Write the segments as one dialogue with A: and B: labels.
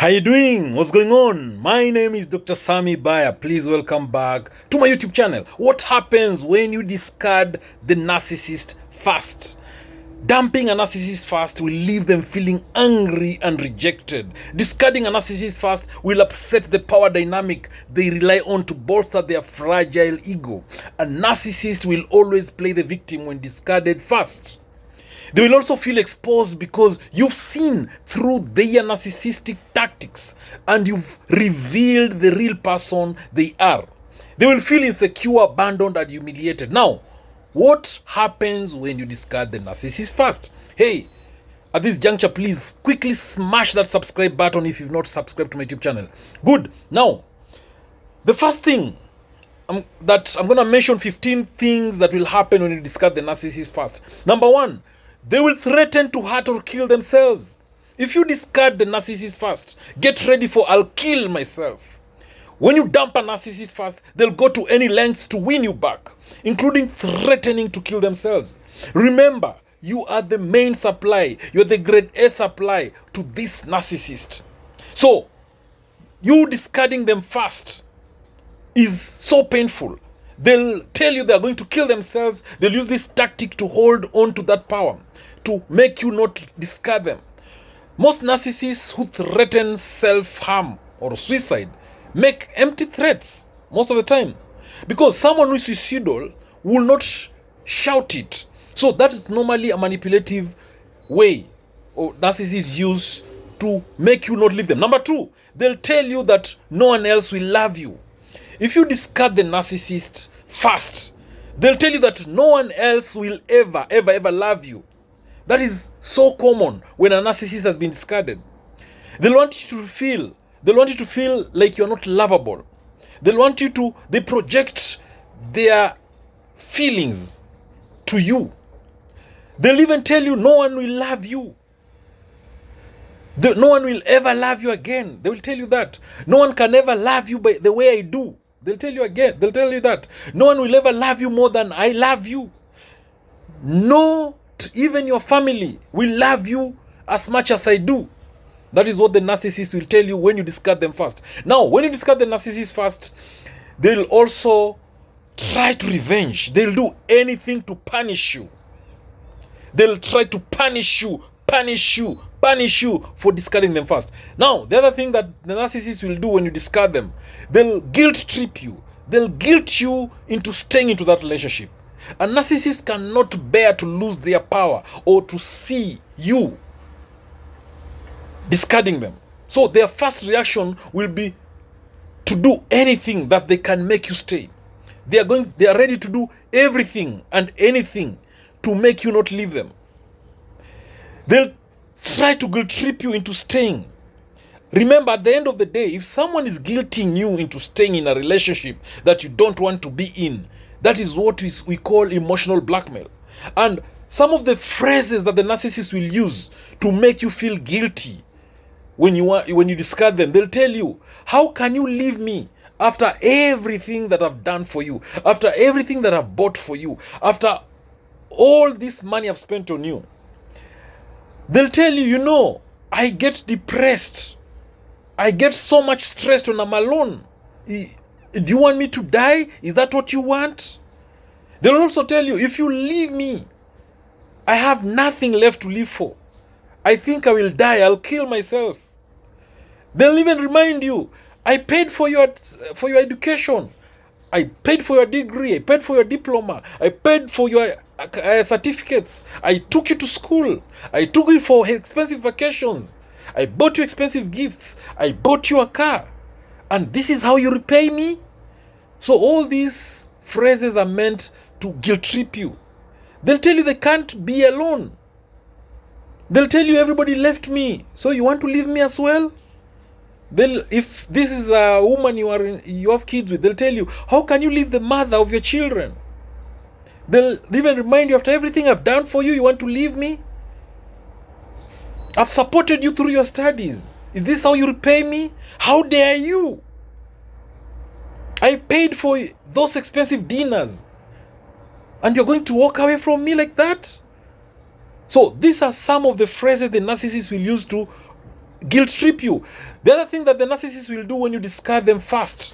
A: How you doing? What's going on? My name is Dr. Sami Baya. Please welcome back to my YouTube channel. What happens when you discard the narcissist first? Dumping a narcissist first will leave them feeling angry and rejected. Discarding a narcissist first will upset the power dynamic they rely on to bolster their fragile ego. A narcissist will always play the victim when discarded first. They will also feel exposed because you've seen through their narcissistic tactics and you've revealed the real person they are. They will feel insecure, abandoned, and humiliated. Now, what happens when you discard the narcissist first? Hey, at this juncture, please quickly smash that subscribe button if you've not subscribed to my YouTube channel. Good. Now, the first thing that I'm going to mention 15 things that will happen when you discard the narcissist first. Number one, they will threaten to hurt or kill themselves. If you discard the narcissist first, get ready for I'll kill myself. When you dump a narcissist first, they'll go to any lengths to win you back, including threatening to kill themselves. Remember, you are the main supply. You're the grade A supply to this narcissist. So, you discarding them first is so painful. They'll tell you they're going to kill themselves. They'll use this tactic to hold on to that power, to make you not discard them. Most narcissists who threaten self-harm or suicide make empty threats most of the time, because someone who is suicidal will not shout it. So that is normally a manipulative way or narcissists use to make you not leave them. Number two, they'll tell you that no one else will love you. If you discard the narcissist first, they'll tell you that no one else will ever love you. That is so common when a narcissist has been discarded. They want you to feel like you're not lovable. They project their feelings to you. They'll even tell you no one will love you. No one will ever love you again. They will tell you that. No one can ever love you by the way I do. They'll tell you that. No one will ever love you more than I love you. Not even your family will love you as much as I do. That is what the narcissist will tell you when you discard them first. Now, when you discard the narcissist first, they'll also try to revenge. They'll do anything to punish you. They'll try to punish you for discarding them first. Now, the other thing that the narcissist will do when you discard them, they'll guilt trip you. They'll guilt you into staying into that relationship. A narcissist cannot bear to lose their power or to see you discarding them. So their first reaction will be to do anything that they can make you stay. They are ready to do everything and anything to make you not leave them. They'll try to guilt trip you into staying. Remember, at the end of the day, if someone is guilting you into staying in a relationship that you don't want to be in, that is what we call emotional blackmail. And some of the phrases that the narcissist will use to make you feel guilty when you discard them, they'll tell you, how can you leave me after everything that I've done for you, after everything that I've bought for you, after all this money I've spent on you? They'll tell you, I get depressed. I get so much stressed when I'm alone. Do you want me to die? Is that what you want? They'll also tell you, if you leave me, I have nothing left to live for. I think I will die. I'll kill myself. They'll even remind you, I paid for your education. I paid for your degree. I paid for your diploma. I paid for your certificates. I took you to school. I took you for expensive vacations. I bought you expensive gifts. I bought you a car. And this is how you repay me? So all these phrases are meant to guilt trip you. They'll tell you they can't be alone. They'll tell you everybody left me, so you want to leave me as well? If this is a woman you have kids with, they'll tell you, how can you leave the mother of your children? They'll even remind you, after everything I've done for you, you want to leave me? I've supported you through your studies. Is this how you repay me? How dare you? I paid for those expensive dinners, and you're going to walk away from me like that? So these are some of the phrases the narcissist will use to guilt trip you. The other thing that the narcissist will do when you discard them fast,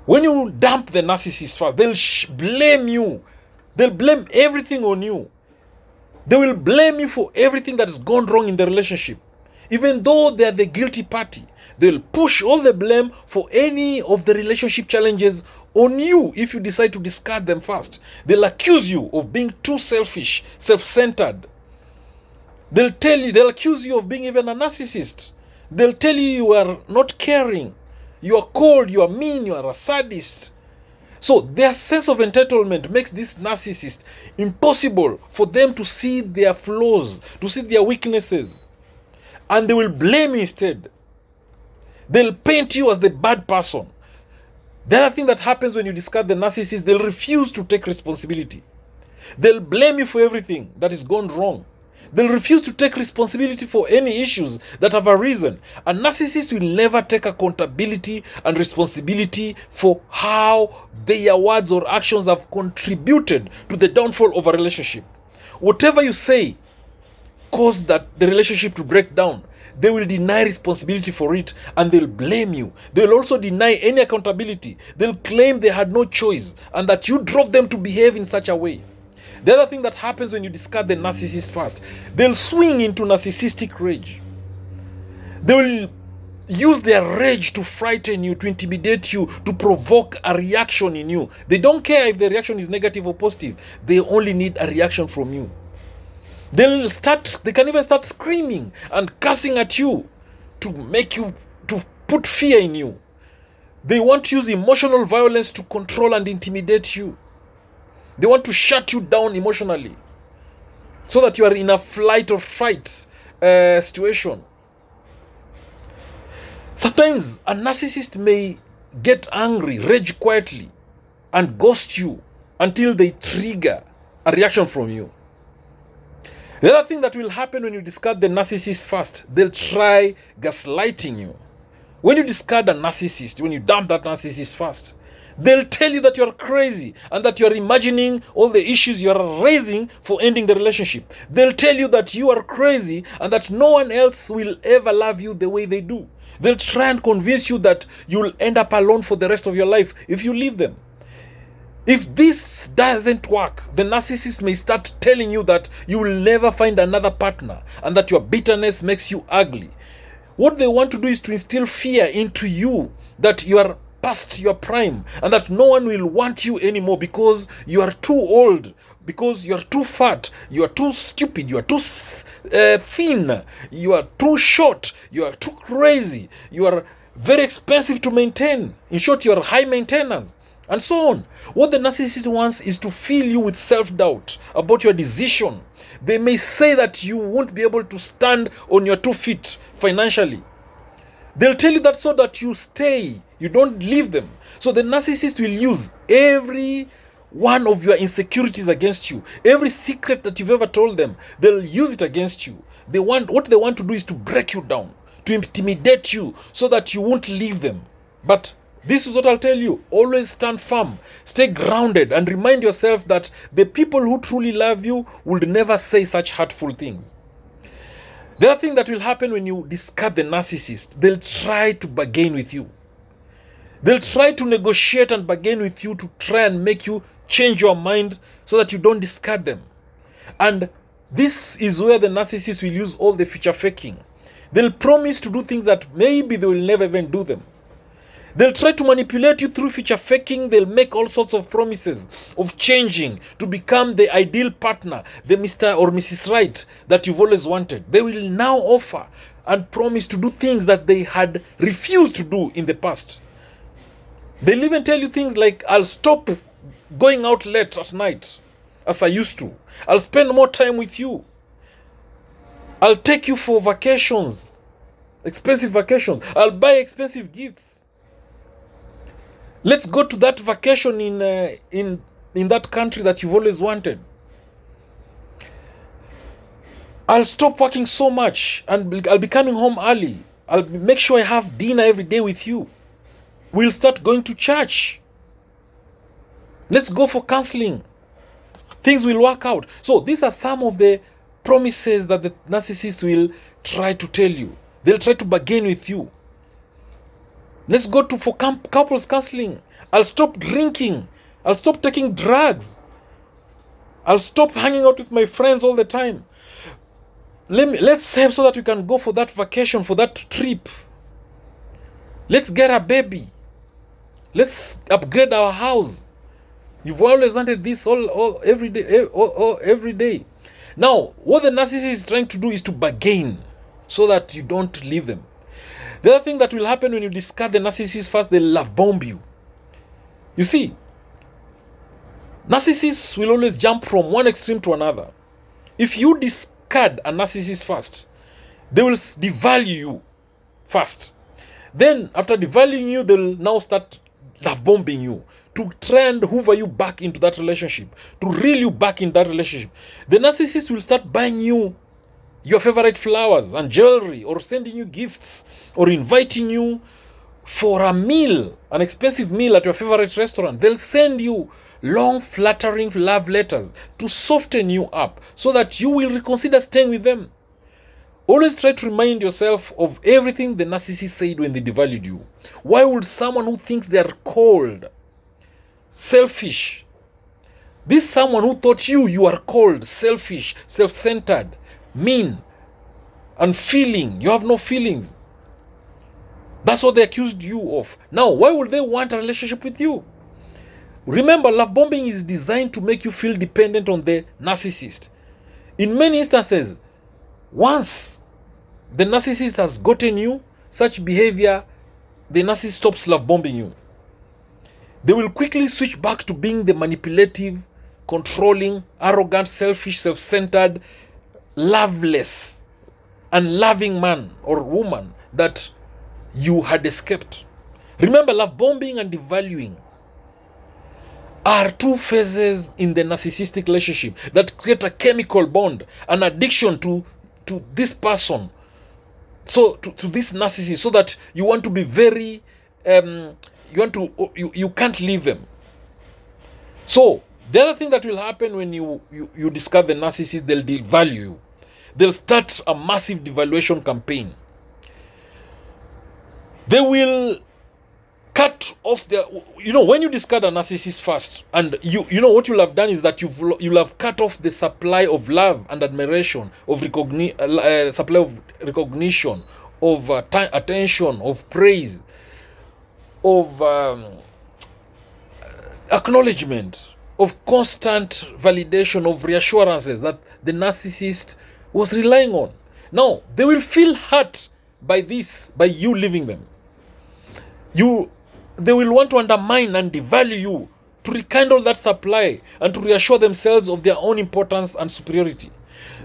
A: when you dump the narcissist fast, they'll blame you. They'll blame everything on you. They will blame you for everything that has gone wrong in the relationship. Even though they are the guilty party, they'll push all the blame for any of the relationship challenges on you if you decide to discard them fast. They'll accuse you of being too selfish, self-centered. They'll accuse you of being even a narcissist. They'll tell you you are not caring, you are cold, you are mean, you are a sadist. So their sense of entitlement makes this narcissist impossible for them to see their flaws, to see their weaknesses. And they will blame you instead. They'll paint you as the bad person. The other thing that happens when you discard the narcissist, they'll refuse to take responsibility. They'll blame you for everything that has gone wrong. They'll refuse to take responsibility for any issues that have arisen. A narcissist will never take accountability and responsibility for how their words or actions have contributed to the downfall of a relationship. Whatever you say caused the relationship to break down. They will deny responsibility for it and they'll blame you. They'll also deny any accountability. They'll claim they had no choice and that you drove them to behave in such a way. The other thing that happens when you discard the narcissist fast, they'll swing into narcissistic rage. They will use their rage to frighten you, to intimidate you, to provoke a reaction in you. They don't care if the reaction is negative or positive. They only need a reaction from you. They can even start screaming and cursing at you to put fear in you. They want to use emotional violence to control and intimidate you. They want to shut you down emotionally so that you are in a flight or fight situation. Sometimes a narcissist may get angry, rage quietly, and ghost you until they trigger a reaction from you. The other thing that will happen when you discard the narcissist fast, they'll try gaslighting you. When you discard a narcissist, when you dump that narcissist fast, they'll tell you that you're crazy and that you're imagining all the issues you're raising for ending the relationship. They'll tell you that you are crazy and that no one else will ever love you the way they do. They'll try and convince you that you'll end up alone for the rest of your life if you leave them. If this doesn't work, the narcissist may start telling you that you will never find another partner and that your bitterness makes you ugly. What they want to do is to instill fear into you that you are past your prime and that no one will want you anymore because you are too old, because you are too fat, you are too stupid, you are too thin, you are too short, you are too crazy, you are very expensive to maintain. In short, you are high maintenance. And so on. What the narcissist wants is to fill you with self-doubt about your decision. They may say that you won't be able to stand on your 2 feet financially. They'll tell you that so that you stay, you don't leave them. So the narcissist will use every one of your insecurities against you. Every secret that you've ever told them, they'll use it against you. What they want to do is to break you down, to intimidate you so that you won't leave them. But this is what I'll tell you. Always stand firm, stay grounded, and remind yourself that the people who truly love you would never say such hurtful things. The other thing that will happen when you discard the narcissist, they'll try to bargain with you. They'll try to negotiate and bargain with you to try and make you change your mind so that you don't discard them. And this is where the narcissist will use all the future faking. They'll promise to do things that maybe they will never even do them. They'll try to manipulate you through future faking. They'll make all sorts of promises of changing to become the ideal partner, the Mr. or Mrs. Right that you've always wanted. They will now offer and promise to do things that they had refused to do in the past. They'll even tell you things like, I'll stop going out late at night as I used to. I'll spend more time with you. I'll take you for vacations, expensive vacations. I'll buy expensive gifts. Let's go to that vacation in that country that you've always wanted. I'll stop working so much and I'll be coming home early. I'll make sure I have dinner every day with you. We'll start going to church. Let's go for counseling. Things will work out. So these are some of the promises that the narcissist will try to tell you. They'll try to bargain with you. Let's go for couples counseling. I'll stop drinking. I'll stop taking drugs. I'll stop hanging out with my friends all the time. Let's save so that we can go for that vacation, for that trip. Let's get a baby. Let's upgrade our house. You've always wanted this every day. Now, what the narcissist is trying to do is to bargain so that you don't leave them. The other thing that will happen when you discard the narcissist first, they'll love bomb you. You see, narcissists will always jump from one extreme to another. If you discard a narcissist first, they will devalue you first. Then, after devaluing you, they'll now start love bombing you to try and hoover you back into that relationship, to reel you back in that relationship. The narcissist will start buying you your favorite flowers and jewelry, or sending you gifts, or inviting you for a meal, an expensive meal at your favorite restaurant. They'll send you long, flattering love letters to soften you up so that you will reconsider staying with them. Always try to remind yourself of everything the narcissist said when they devalued you. Why would someone who thinks they are cold, selfish, this someone who thought you are cold, selfish, self-centered, mean, unfeeling, you have no feelings. That's what they accused you of. Now, why would they want a relationship with you? Remember, love bombing is designed to make you feel dependent on the narcissist. In many instances, once the narcissist has gotten you, such behavior, the narcissist stops love bombing you. They will quickly switch back to being the manipulative, controlling, arrogant, selfish, self-centered, loveless, unloving man or woman that you had escaped. Remember, love bombing and devaluing are two phases in the narcissistic relationship that create a chemical bond, an addiction to this person, so to this narcissist, so that you want to be very you can't leave them. So the other thing that will happen when you discover the narcissist, they'll devalue you. They'll start a massive devaluation campaign. They will cut off their, when you discard a narcissist first, and what you'll have done is that you'll have cut off the supply of love and admiration, of supply of recognition, of attention, of praise, of acknowledgement, of constant validation, of reassurances that the narcissist was relying on. Now, they will feel hurt by this, by you leaving them. They will want to undermine and devalue you, to rekindle that supply and to reassure themselves of their own importance and superiority.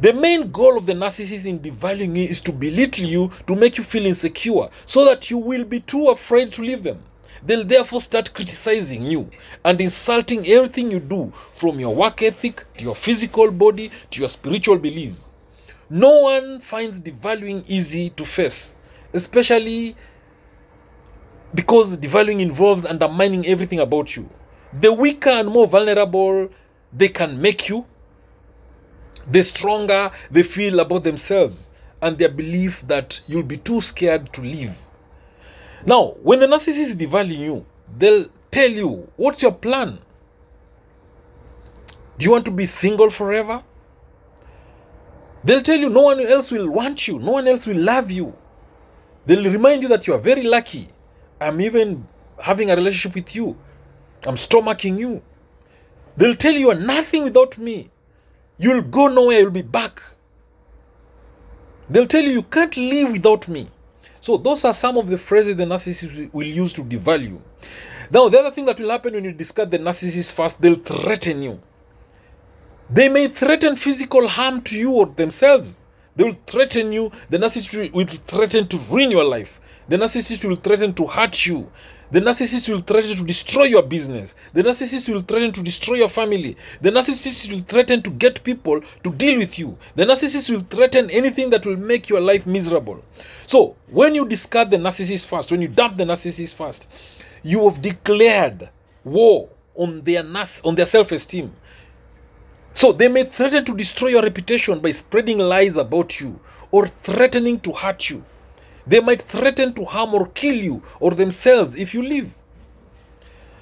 A: The main goal of the narcissist in devaluing you is to belittle you, to make you feel insecure, so that you will be too afraid to leave them. They'll therefore start criticizing you and insulting everything you do, from your work ethic to your physical body to your spiritual beliefs. No one finds devaluing easy to face, especially because devaluing involves undermining everything about you. The weaker and more vulnerable they can make you, the stronger they feel about themselves and their belief that you'll be too scared to leave. Now, when the narcissist is devaluing you, they'll tell you, what's your plan? Do you want to be single forever? They'll tell you no one else will want you, no one else will love you. They'll remind you that you are very lucky. I'm even having a relationship with you. I'm stomaching you. They'll tell you, you are nothing without me. You'll go nowhere, you'll be back. They'll tell you, you can't live without me. So those are some of the phrases the narcissist will use to devalue. Now, the other thing that will happen when you discard the narcissist first, they'll threaten you. They may threaten physical harm to you or themselves. They will threaten you. The narcissist will threaten to ruin your life. The narcissist will threaten to hurt you. The narcissist will threaten to destroy your business. The narcissist will threaten to destroy your family. The narcissist will threaten to get people to deal with you. The narcissist will threaten anything that will make your life miserable. So, when you discard the narcissist first, when you dump the narcissist first, you have declared war on their self-esteem. So, they may threaten to destroy your reputation by spreading lies about you or threatening to hurt you. They might threaten to harm or kill you or themselves if you leave.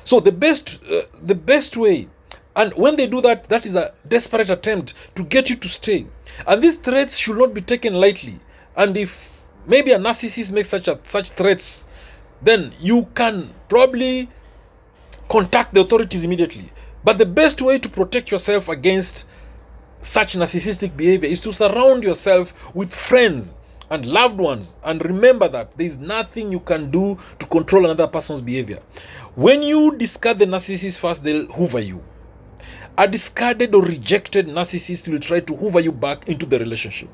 A: So the best way, and when they do that, that is a desperate attempt to get you to stay. And these threats should not be taken lightly. And if maybe a narcissist makes such threats, then you can probably contact the authorities immediately. But the best way to protect yourself against such narcissistic behavior is to surround yourself with friends and loved ones, and remember that there is nothing you can do to control another person's behavior. When you discard the narcissist first, they'll hoover you. A discarded or rejected narcissist will try to hoover you back into the relationship.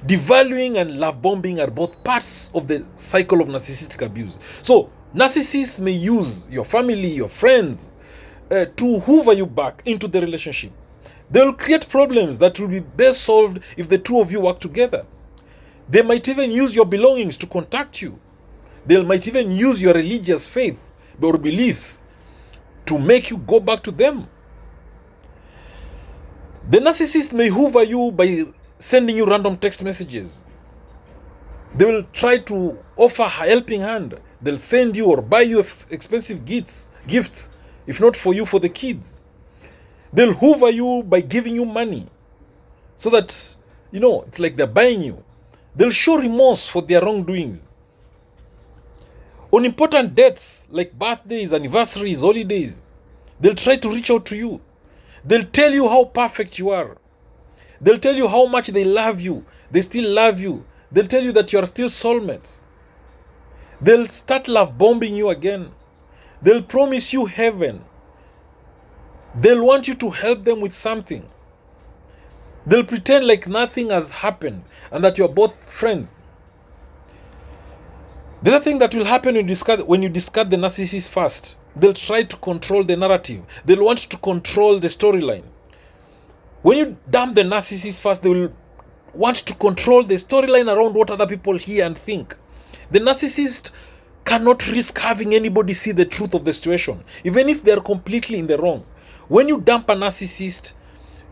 A: Devaluing and love bombing are both parts of the cycle of narcissistic abuse. So narcissists may use your family, your friends, to hoover you back into the relationship. They will create problems that will be best solved if the two of you work together. They might even use your belongings to contact you. They might even use your religious faith or beliefs to make you go back to them. The narcissist may hoover you by sending you random text messages. They will try to offer a helping hand. They'll send you or buy you expensive gifts, if not for you, for the kids. They'll hoover you by giving you money so that, it's like they're buying you. They'll show remorse for their wrongdoings. On important dates like birthdays, anniversaries, holidays, they'll try to reach out to you. They'll tell you how perfect you are. They'll tell you how much they love you. They still love you. They'll tell you that you are still soulmates. They'll start love bombing you again. They'll promise you heaven. They'll want you to help them with something. They'll pretend like nothing has happened and that you're both friends. The other thing that will happen when you discard the narcissist first, they'll try to control the narrative. They'll want to control the storyline. When you dump the narcissist first, they will want to control the storyline around what other people hear and think. The narcissist cannot risk having anybody see the truth of the situation, even if they are completely in the wrong. When you dump a narcissist,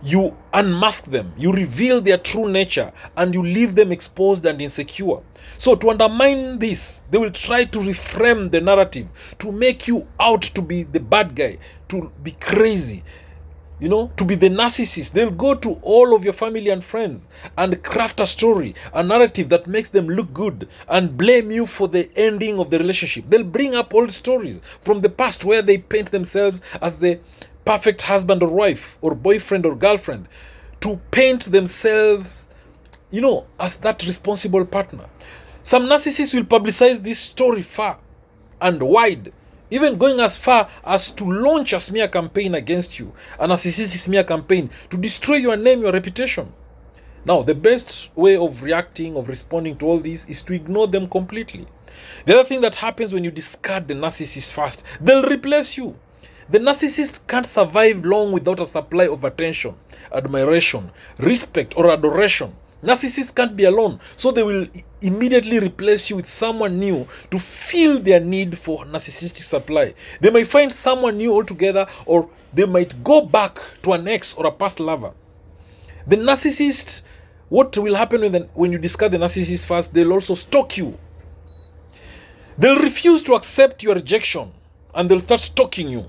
A: you unmask them, you reveal their true nature, and you leave them exposed and insecure. So to undermine this, they will try to reframe the narrative, to make you out to be the bad guy, to be crazy, to be the narcissist. They'll go to all of your family and friends and craft a story, a narrative that makes them look good and blame you for the ending of the relationship. They'll bring up old stories from the past where they paint themselves as the perfect husband or wife or boyfriend or girlfriend, to paint themselves, as that responsible partner. Some narcissists will publicize this story far and wide, even going as far as to launch a smear campaign against you, a narcissistic smear campaign to destroy your name, your reputation. Now, the best way of responding to all this is to ignore them completely. The other thing that happens when you discard the narcissist first, they'll replace you. The narcissist can't survive long without a supply of attention, admiration, respect, or adoration. Narcissists can't be alone, so they will immediately replace you with someone new to fill their need for narcissistic supply. They might find someone new altogether, or they might go back to an ex or a past lover. The narcissist, what will happen when you discard the narcissist first, they'll also stalk you. They'll refuse to accept your rejection, and they'll start stalking you.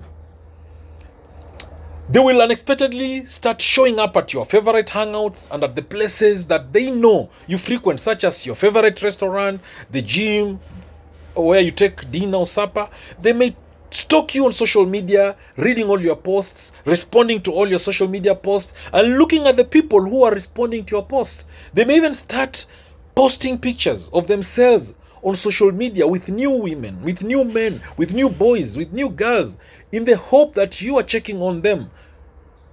A: They will unexpectedly start showing up at your favorite hangouts and at the places that they know you frequent, such as your favorite restaurant, the gym, or where you take dinner or supper. They may stalk you on social media, reading all your posts, responding to all your social media posts, and looking at the people who are responding to your posts. They may even start posting pictures of themselves on social media with new women, with new men, with new boys, with new girls, in the hope that you are checking on them,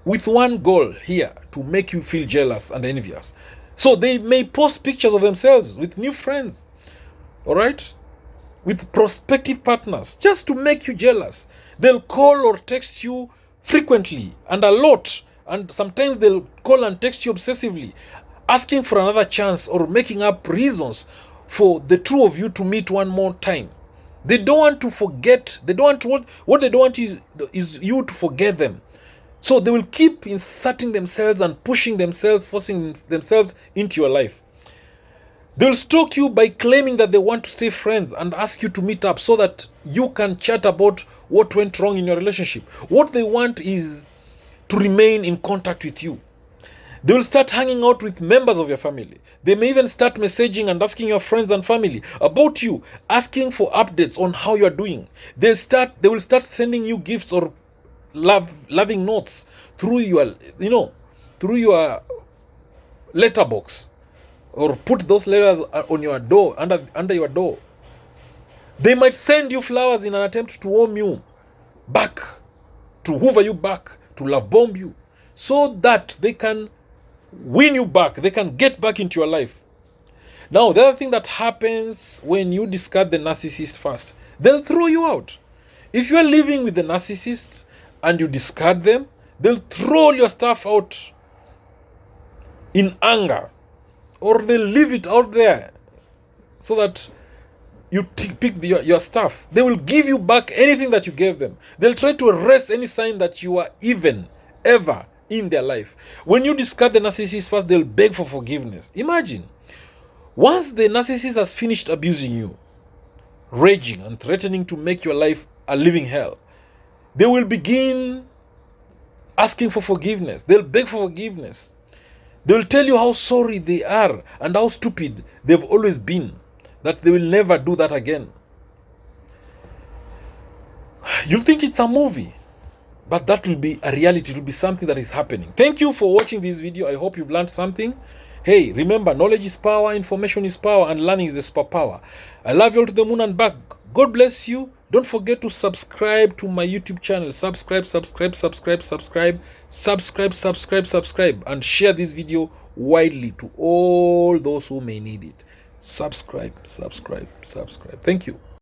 A: with one goal here, to make you feel jealous and envious. So they may post pictures of themselves with new friends, all right, with prospective partners, just to make you jealous. They'll call or text you frequently and a lot, and sometimes they'll call and text you obsessively, asking for another chance or making up reasons for the two of you to meet one more time. They don't want to forget. They don't want what they don't want is you to forget them. So they will keep inserting themselves and pushing themselves, forcing themselves into your life. They'll stalk you by claiming that they want to stay friends and ask you to meet up so that you can chat about what went wrong in your relationship. What they want is to remain in contact with you. They will start hanging out with members of your family. They may even start messaging and asking your friends and family about you, asking for updates on how you are doing. They will start sending you gifts or loving notes through your, through your letterbox, or put those letters on your door, under your door. They might send you flowers in an attempt to warm you back, to hoover you back, to love bomb you, so that they can win you back, they can get back into your life. Now, the other thing that happens when you discard the narcissist first, they'll throw you out. If you're living with the narcissist and you discard them, they'll throw all your stuff out in anger, or they'll leave it out there so that you pick your stuff. They will give you back anything that you gave them. They'll try to erase any sign that you are even ever in their life. When you discard the narcissist first, they'll beg for forgiveness. Imagine, once the narcissist has finished abusing you, raging and threatening to make your life a living hell, they will begin asking for forgiveness. They'll beg for forgiveness. They will tell you how sorry they are and how stupid they've always been, that they will never do that again. You'll think it's a movie, but that will be a reality. It will be something that is happening. Thank you for watching this video. I hope you've learned something. Hey, remember, knowledge is power, information is power, and learning is the superpower. I love you all to the moon and back. God bless you. Don't forget to subscribe to my YouTube channel. Subscribe, and share this video widely to all those who may need it. Subscribe. Thank you.